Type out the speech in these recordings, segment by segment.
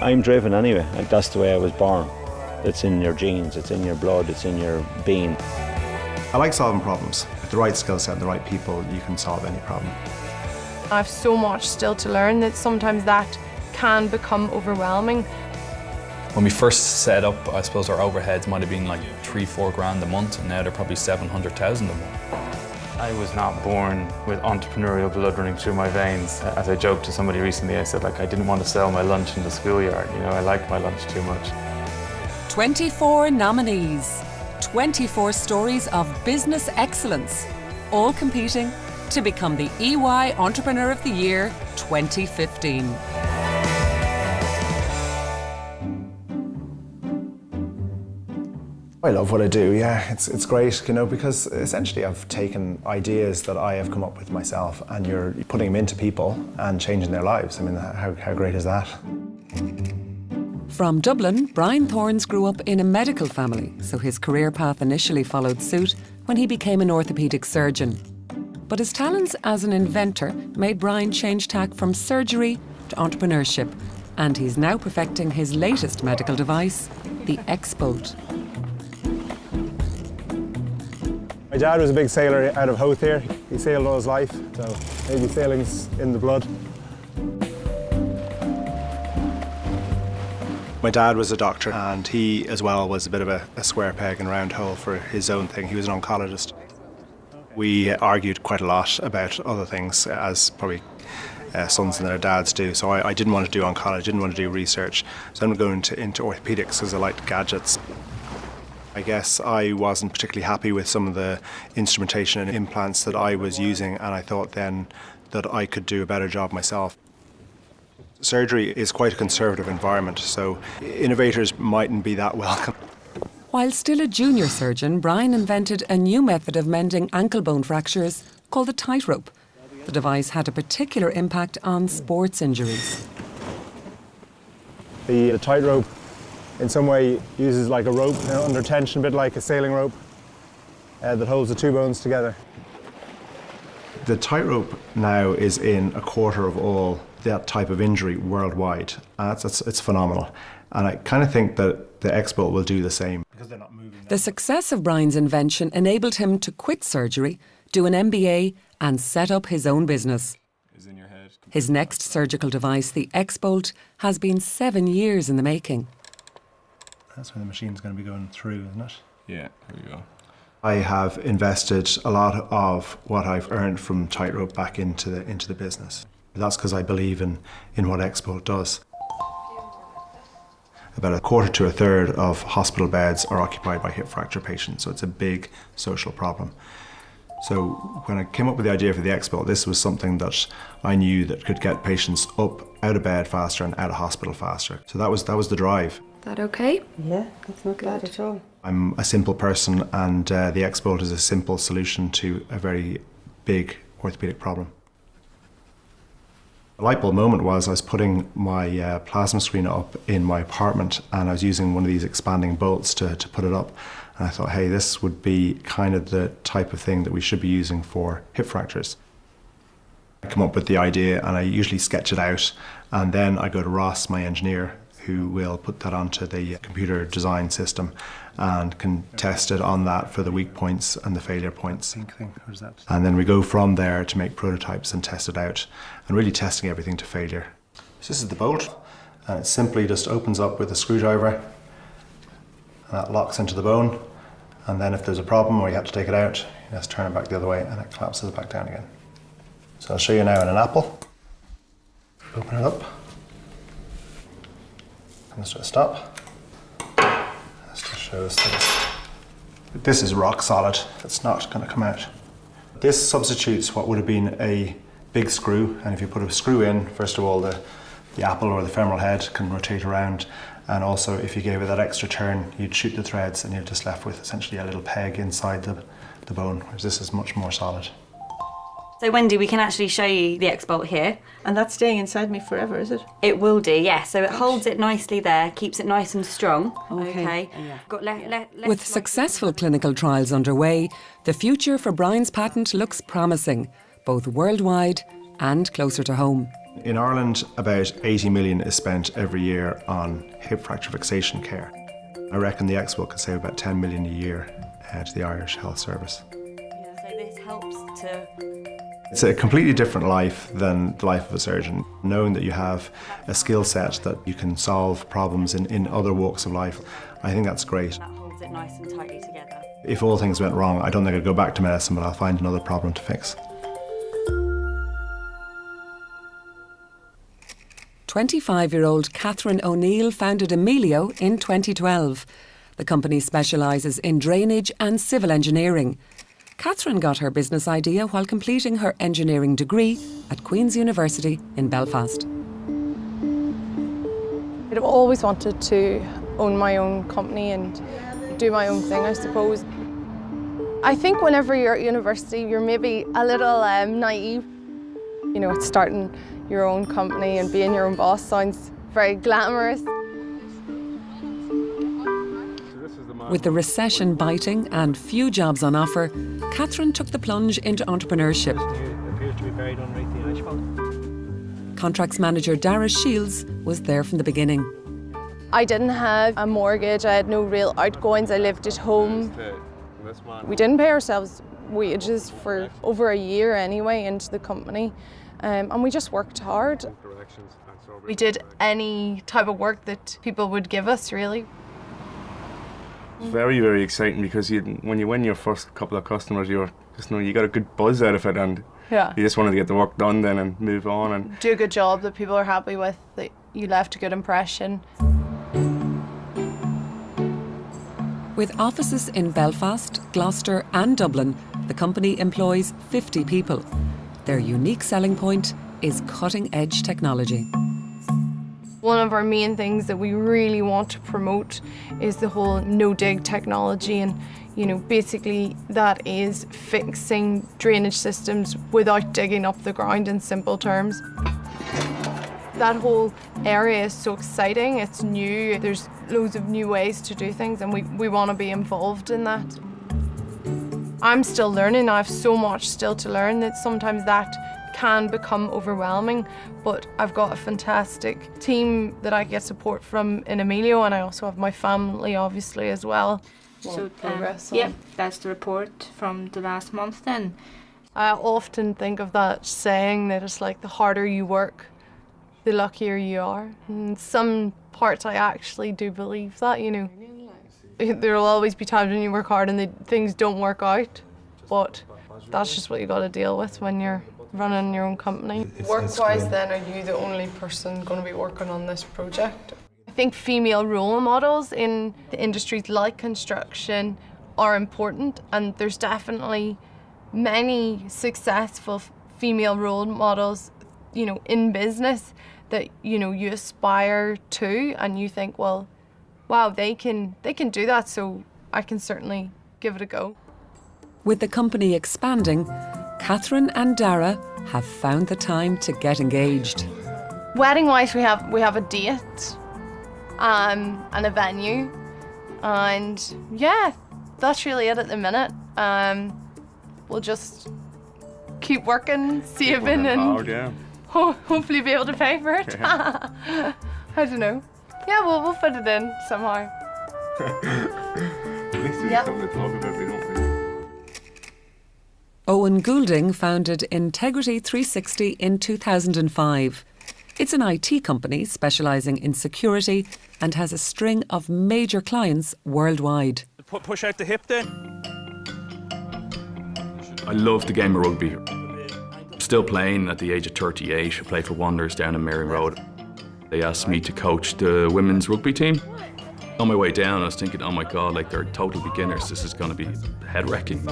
I'm driven anyway, and that's the way I was born. It's in your genes, it's in your blood, it's in your being. I like solving problems. With the right skill set and the right people, you can solve any problem. I have so much still to learn that sometimes that can become overwhelming. When we first set up, I suppose our overheads might have been like 3-4 grand a month, and now they're probably 700,000 a month. I was not born with entrepreneurial blood running through my veins. As I joked to somebody recently, I said, I didn't want to sell my lunch in the schoolyard. I like my lunch too much. 24 nominees, 24 stories of business excellence, all competing to become the EY Entrepreneur of the Year 2015. I love what I do, yeah. It's great, because essentially I've taken ideas that I have come up with myself and you're putting them into people and changing their lives. I mean, how great is that? From Dublin, Brian Thornes grew up in a medical family, so his career path initially followed suit when he became an orthopaedic surgeon. But his talents as an inventor made Brian change tack from surgery to entrepreneurship, and he's now perfecting his latest medical device, the X-Bolt. My dad was a big sailor out of Howth here. He sailed all his life, so maybe sailing's in the blood. My dad was a doctor, and he as well was a bit of a square peg in a round hole for his own thing. He was an oncologist. We argued quite a lot about other things, as probably sons and their dads do. So I didn't want to do oncology, I didn't want to do research. So I'm going into orthopaedics because I liked gadgets. I guess I wasn't particularly happy with some of the instrumentation and implants that I was using, and I thought then that I could do a better job myself. Surgery is quite a conservative environment, so innovators mightn't be that welcome. While still a junior surgeon, Brian invented a new method of mending ankle bone fractures called the tightrope. The device had a particular impact on sports injuries. The tightrope in some way uses like a rope under tension, a bit like a sailing rope that holds the two bones together. The tightrope now is in 1/4 of all that type of injury worldwide. It's phenomenal. And I kind of think that the X-Bolt will do the same. Because they're not moving. The success of Brian's invention enabled him to quit surgery, do an MBA and set up his own business. His next surgical device, the X-Bolt, has been 7 years in the making. That's when the machine's going to be going through, isn't it? Yeah, there we go. I have invested a lot of what I've earned from tightrope back into the business. That's because I believe in what X-Bolt does. About 1/4 to 1/3 of hospital beds are occupied by hip fracture patients, so it's a big social problem. So when I came up with the idea for the X-Bolt, this was something that I knew that could get patients up, out of bed faster and out of hospital faster. So that was the drive. That okay? Yeah, that's not bad at all. I'm a simple person, and the X-Bolt is a simple solution to a very big orthopaedic problem. The light bulb moment was I was putting my plasma screen up in my apartment, and I was using one of these expanding bolts to put it up. And I thought, hey, this would be kind of the type of thing that we should be using for hip fractures. I come up with the idea, and I usually sketch it out, and then I go to Ross, my engineer, who will put that onto the computer design system and can test it on that for the weak points and the failure points. And then we go from there to make prototypes and test it out, and really testing everything to failure. So this is the bolt, and it simply just opens up with a screwdriver, and that locks into the bone. And then if there's a problem or you have to take it out, you just turn it back the other way and it collapses back down again. So I'll show you now in an apple. Open it up. Comes to a stop. This just shows that this is rock solid. It's not going to come out. This substitutes what would have been a big screw, and if you put a screw in, first of all, the apple or the femoral head can rotate around, and also if you gave it that extra turn, you'd shoot the threads and you're just left with essentially a little peg inside the bone, whereas this is much more solid. So Wendy, we can actually show you the X-Bolt here. And that's staying inside me forever, is it? It will do, yeah. So it holds it nicely there, keeps it nice and strong. Okay. Yeah. Got less With successful clinical trials underway, the future for Brian's patent looks promising, both worldwide and closer to home. In Ireland, about 80 million is spent every year on hip fracture fixation care. I reckon the Expo could save about 10 million a year to the Irish Health Service. Yeah, so this helps to... It's a completely different life than the life of a surgeon. Knowing that you have a skill set that you can solve problems in other walks of life, I think that's great. That holds it nice and tightly together. If all things went wrong, I don't think I'd go back to medicine, but I'll find another problem to fix. 25-year-old Catherine O'Neill founded Emilio in 2012. The company specialises in drainage and civil engineering. Catherine got her business idea while completing her engineering degree at Queen's University in Belfast. I've always wanted to own my own company and do my own thing, I suppose. I think whenever you're at university, you're maybe a little naive. You know, it's starting your own company and being your own boss sounds very glamorous. With the recession biting and few jobs on offer, Catherine took the plunge into entrepreneurship. Contracts manager Dara Shields was there from the beginning. I didn't have a mortgage, I had no real outgoings, I lived at home. We didn't pay ourselves wages for over a year anyway into the company, and we just worked hard. We did any type of work that people would give us, really. Very, very exciting because when you win your first couple of customers, you got a good buzz out of it, and Yeah. you just wanted to get the work done then and move on. And Do a good job that people are happy with, that you left a good impression. With offices in Belfast, Gloucester and Dublin, the company employs 50 people. Their unique selling point is cutting-edge technology. One of our main things that we really want to promote is the whole no-dig technology, and basically that is fixing drainage systems without digging up the ground, in simple terms. That whole area is so exciting, it's new, there's loads of new ways to do things, and we want to be involved in that. I'm still learning, I have so much still to learn that sometimes that can become overwhelming, but I've got a fantastic team that I get support from in Emilio, and I also have my family obviously as well. So, Progress on. yep, that's the report from the last month then. I often think of that saying that it's like the harder you work, the luckier you are. In some parts I actually do believe that, There will always be times when you work hard and things don't work out, but that's just what you got to deal with when you're running your own company. Work-wise then, are you the only person going to be working on this project? I think female role models in the industries like construction are important, and there's definitely many successful female role models, in business that, you aspire to, and you think, well, wow, they can do that, so I can certainly give it a go. With the company expanding, Catherine and Dara have found the time to get engaged. Wedding-wise, we have a date, and a venue, and yeah, that's really it at the minute. We'll just keep working, saving, and hard, yeah. hopefully be able to pay for it. I don't know. Yeah, we'll fit it in somehow. At least there's something to talk about, we don't really. Owen Goulding founded Integrity 360 in 2005. It's an IT company specialising in security and has a string of major clients worldwide. Push out the hip then. I love the game of rugby. Still playing at the age of 38. I played for Wanderers down in Mary Road. They asked me to coach the women's rugby team. On my way down, I was thinking, oh my God, they're total beginners. This is going to be head-wrecking,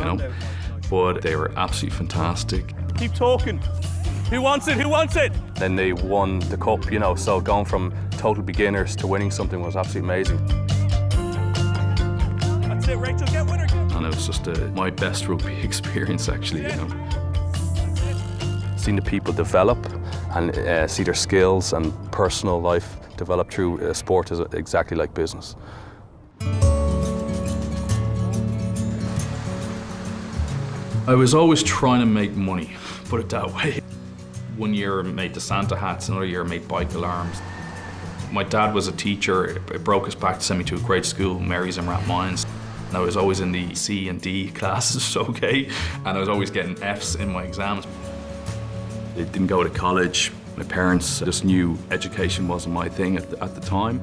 But they were absolutely fantastic. Keep talking. Who wants it? Who wants it? Then they won the cup, so going from total beginners to winning something was absolutely amazing. That's it, Rachel, get with her. And it was just my best rugby experience, actually, Seeing the people develop and see their skills and personal life develop through sport is exactly like business. I was always trying to make money, put it that way. One year I made the Santa hats, another year I made bike alarms. My dad was a teacher. It broke his back to send me to a great school, Mary's in Rathmines. And I was always in the C and D classes, okay? And I was always getting Fs in my exams. I didn't go to college. My parents just knew education wasn't my thing at the time.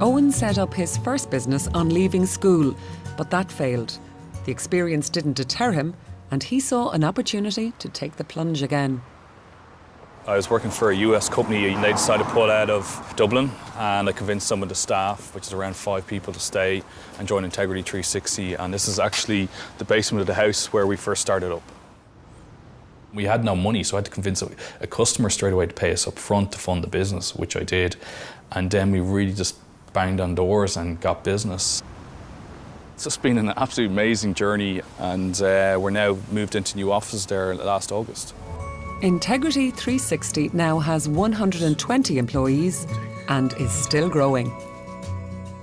Owen set up his first business on leaving school, but that failed. The experience didn't deter him, and he saw an opportunity to take the plunge again. I was working for a US company and they decided to pull out of Dublin, and I convinced some of the staff, which is around 5 people, to stay and join Integrity 360, and this is actually the basement of the house where we first started up. We had no money, so I had to convince a customer straight away to pay us up front to fund the business, which I did, and then we really just banged on doors and got business. It's just been an absolutely amazing journey, and we're now moved into new offices there last August. Integrity 360 now has 120 employees and is still growing.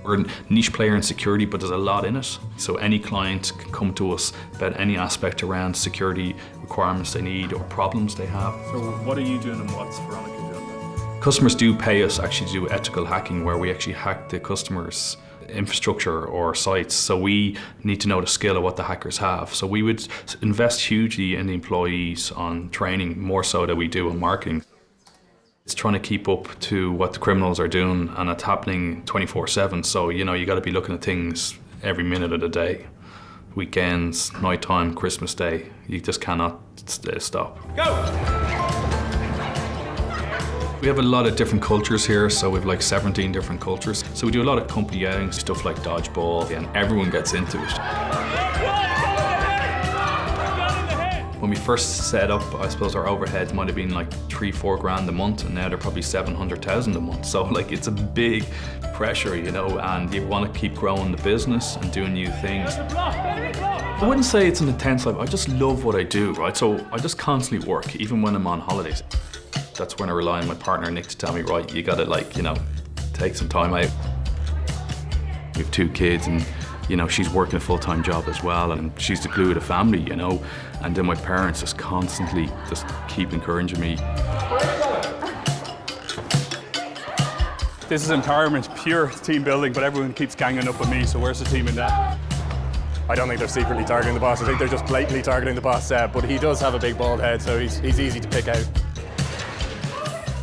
We're a niche player in security, but there's a lot in it. So any client can come to us about any aspect around security requirements they need or problems they have. So what are you doing and what's Veronica doing? Customers do pay us actually to do ethical hacking, where we actually hack the customer's infrastructure or sites, so we need to know the skill of what the hackers have. So we would invest hugely in the employees on training, more so than we do on marketing. It's trying to keep up to what the criminals are doing, and it's happening 24/7, so you got to be looking at things every minute of the day. Weekends, nighttime, Christmas Day, you just cannot stop. Go! We have a lot of different cultures here, so we've like 17 different cultures. So we do a lot of company outings, stuff like dodgeball, and everyone gets into it. When we first set up, I suppose our overheads might have been like 3-4 grand a month, and now they're probably 700,000 a month. So like it's a big pressure, and you want to keep growing the business and doing new things. I wouldn't say it's an intense life. I just love what I do, right? So I just constantly work, even when I'm on holidays. That's when I rely on my partner Nick to tell me, right, you gotta take some time out. We have 2 kids, and she's working a full-time job as well, and she's the glue of the family, and then my parents just constantly just keep encouraging me. This is empowerment, pure team building, but everyone keeps ganging up on me, so where's the team in that? I don't think they're secretly targeting the boss. I think they're just blatantly targeting the boss, but he does have a big bald head, so he's easy to pick out.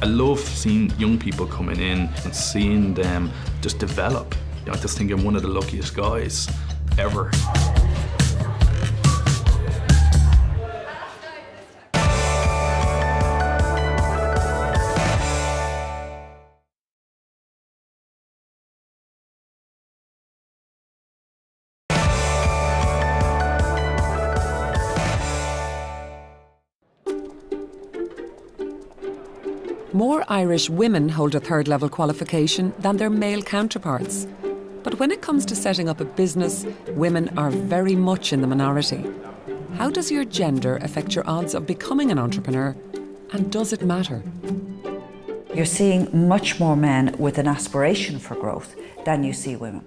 I love seeing young people coming in and seeing them just develop. I just think I'm one of the luckiest guys ever. More Irish women hold a third-level qualification than their male counterparts. But when it comes to setting up a business, women are very much in the minority. How does your gender affect your odds of becoming an entrepreneur? And does it matter? You're seeing much more men with an aspiration for growth than you see women.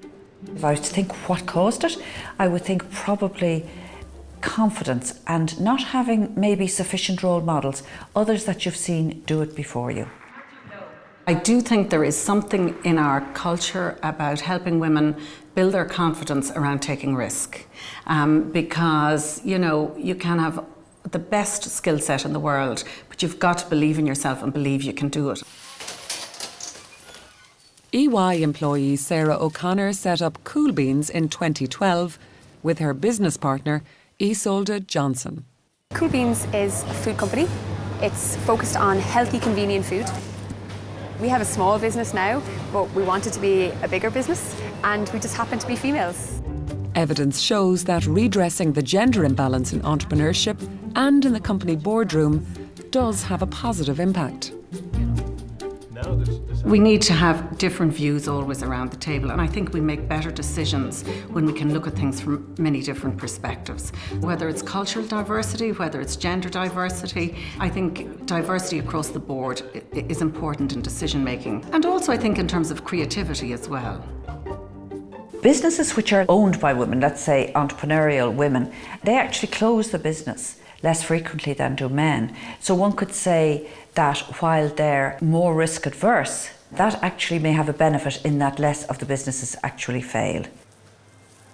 If I was to think what caused it, I would think probably confidence and not having maybe sufficient role models, others that you've seen do it before you. I do think there is something in our culture about helping women build their confidence around taking risk. Because, you can have the best skill set in the world, but you've got to believe in yourself and believe you can do it. EY employee Sarah O'Connor set up Cool Beans in 2012 with her business partner Isolde Johnson. Cool Beans is a food company. It's focused on healthy, convenient food. We have a small business now, but we want it to be a bigger business, and we just happen to be females. Evidence shows that redressing the gender imbalance in entrepreneurship and in the company boardroom does have a positive impact. We need to have different views always around the table, and I think we make better decisions when we can look at things from many different perspectives. Whether it's cultural diversity, whether it's gender diversity, I think diversity across the board is important in decision making. And also I think in terms of creativity as well. Businesses which are owned by women, let's say entrepreneurial women, they actually close the business less frequently than do men. So one could say that while they're more risk adverse, that actually may have a benefit in that less of the businesses actually fail.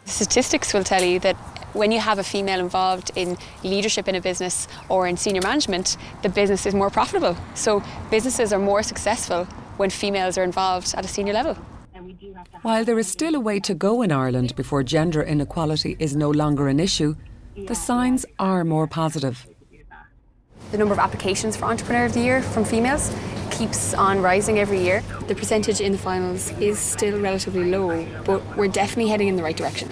Statistics will tell you that when you have a female involved in leadership in a business or in senior management, the business is more profitable. So businesses are more successful when females are involved at a senior level. While there is still a way to go in Ireland before gender inequality is no longer an issue, the signs are more positive. The number of applications for Entrepreneur of the Year from females keeps on rising every year. The percentage in the finals is still relatively low, but we're definitely heading in the right direction.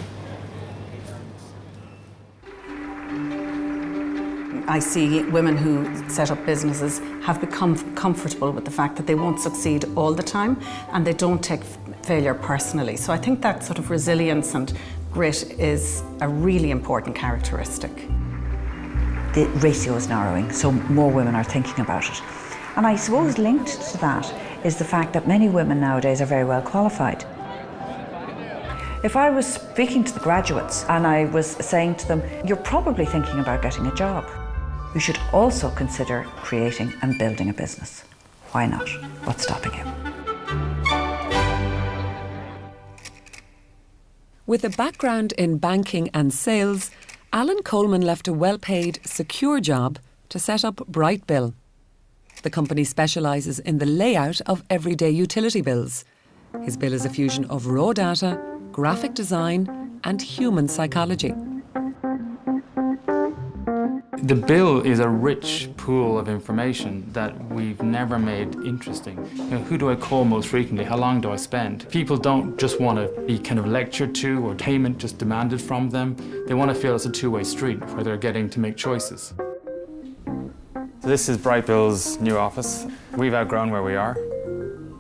I see women who set up businesses have become comfortable with the fact that they won't succeed all the time and they don't take failure personally. So I think that sort of resilience and grit is a really important characteristic. The ratio is narrowing, so more women are thinking about it. And I suppose linked to that is the fact that many women nowadays are very well qualified. If I was speaking to the graduates and I was saying to them, you're probably thinking about getting a job, you should also consider creating and building a business. Why not? What's stopping you? With a background in banking and sales, Alan Coleman left a well-paid, secure job to set up Brightbill. The company specialises in the layout of everyday utility bills. His bill is a fusion of raw data, graphic design and human psychology. The bill is a rich pool of information that we've never made interesting. You know, who do I call most frequently? How long do I spend? People don't just want to be kind of lectured to or payment just demanded from them. They want to feel it's a two-way street where they're getting to make choices. So this is Brightbill's new office. We've outgrown where we are.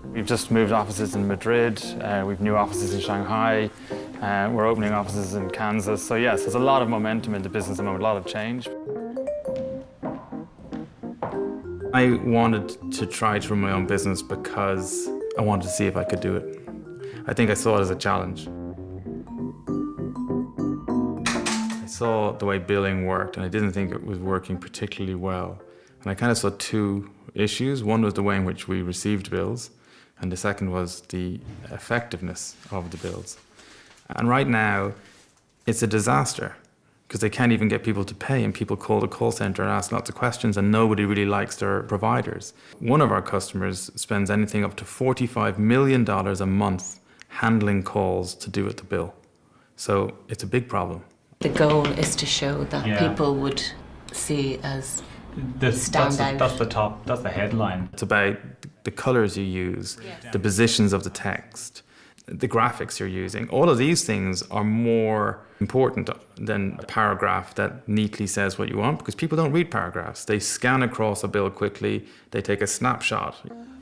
We've just moved offices in Madrid. We've new offices in Shanghai. We're opening offices in Kansas. So yes, there's a lot of momentum in the business at the moment, a lot of change. I wanted to try to run my own business because I wanted to see if I could do it. I think I saw it as a challenge. I saw the way billing worked and I didn't think it was working particularly well. And I kind of saw two issues. One was the way in which we received bills and the second was the effectiveness of the bills. And right now, it's a disaster because they can't even get people to pay and people call the call center and ask lots of questions and nobody really likes their providers. One of our customers spends anything up to $45 million a month handling calls to do with the bill. So it's a big problem. The goal is to show that people would see as stand out. That's the headline. It's about the colours you use, the positions of the text, the graphics you're using. All of these things are more important than a paragraph that neatly says what you want because people don't read paragraphs. They scan across a bill quickly, they take a snapshot.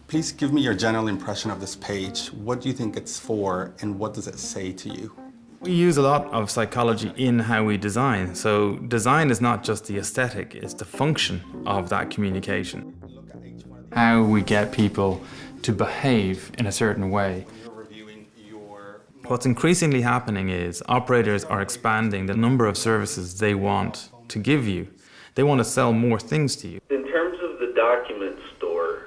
Please give me your general impression of this page. What do you think it's for and what does it say to you? We use a lot of psychology in how we design. So design is not just the aesthetic, it's the function of that communication. How we get people to behave in a certain way. What's increasingly happening is operators are expanding the number of services they want to give you. They want to sell more things to you. In terms of the document store,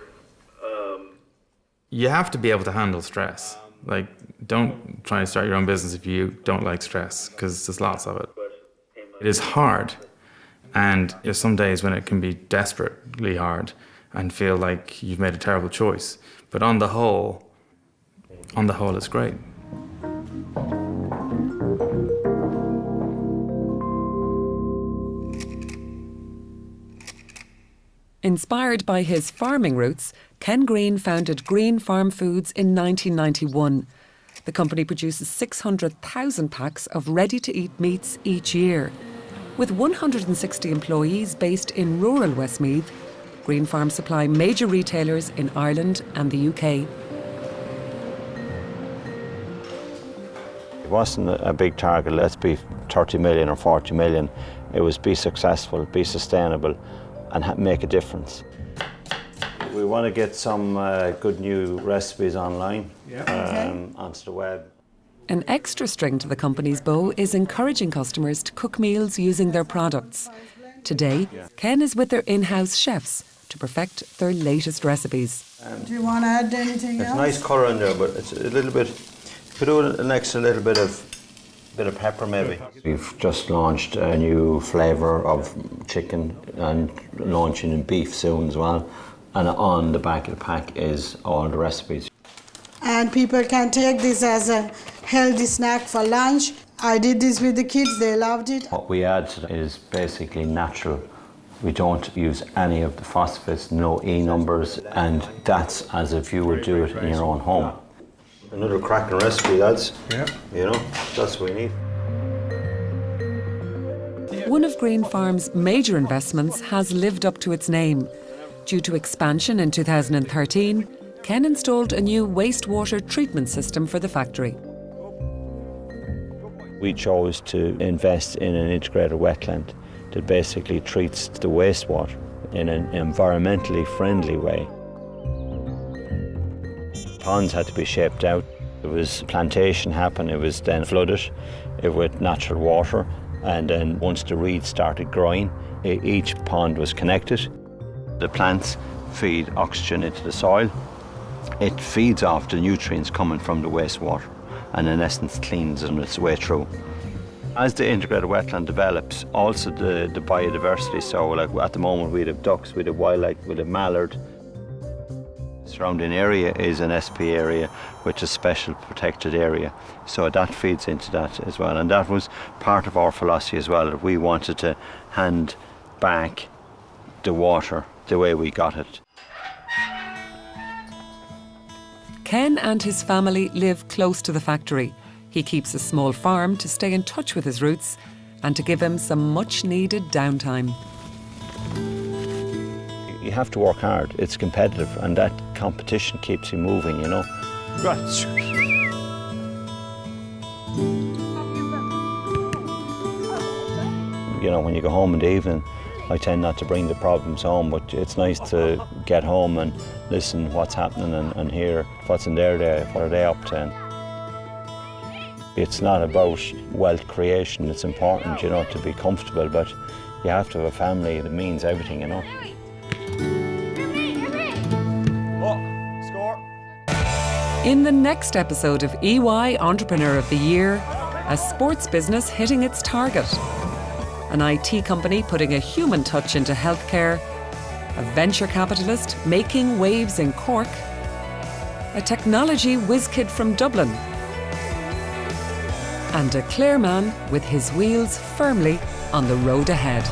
you have to be able to handle stress. Like, don't try and start your own business if you don't like stress, because there's lots of it. It is hard, and there's some days when it can be desperately hard and feel like you've made a terrible choice. But on the whole, it's great. Inspired by his farming roots, Ken Greene founded Greene Farm Foods in 1991. The company produces 600,000 packs of ready-to-eat meats each year. With 160 employees based in rural Westmeath, Greene Farm supply major retailers in Ireland and the UK. It wasn't a big target, let's be 30 million or 40 million. It was be successful, be sustainable, and make a difference. We want to get some good new recipes online onto the web. An extra string to the company's bow is encouraging customers to cook meals using their products. Today, Ken is with their in-house chefs to perfect their latest recipes. Do you want to add anything else? It's a nice colour in there, but it's a little bit. Could do an extra little bit of pepper maybe. We've just launched a new flavour of chicken and launching in beef soon as well. And on the back of the pack is all the recipes. And people can take this as a healthy snack for lunch. I did this with the kids, they loved it. What we add is basically natural. We don't use any of the phosphates, no E numbers, and that's as if you would do it in your own home. Another cracking recipe, lads. Yeah. You know, that's what we need. One of Greene Farm's major investments has lived up to its name. Due to expansion in 2013, Ken installed a new wastewater treatment system for the factory. We chose to invest in an integrated wetland that basically treats the wastewater in an environmentally friendly way. Ponds had to be shaped out. There was plantation happen, it was then flooded with natural water, and then once the reeds started growing, each pond was connected. The plants feed oxygen into the soil. It feeds off the nutrients coming from the wastewater and in essence cleans on its way through. As the integrated wetland develops, also the biodiversity, so like at the moment we'd have ducks, we'd have wildlife, we'd have mallard. Surrounding area is an SP area, which is special protected area. So that feeds into that as well. And that was part of our philosophy as well, that we wanted to hand back the water the way we got it. Ken and his family live close to the factory. He keeps a small farm to stay in touch with his roots and to give him some much-needed downtime. You have to work hard, it's competitive, and that competition keeps you moving, you know. You know, when you go home in the evening, I tend not to bring the problems home, but it's nice to get home and listen what's happening and hear what's in their day, what are they up to. It's not about wealth creation, it's important, you know, to be comfortable, but you have to have a family that means everything, you know. In the next episode of EY Entrepreneur of the Year, a sports business hitting its target, an IT company putting a human touch into healthcare, a venture capitalist making waves in Cork, a technology whiz kid from Dublin, and a Clare man with his wheels firmly on the road ahead.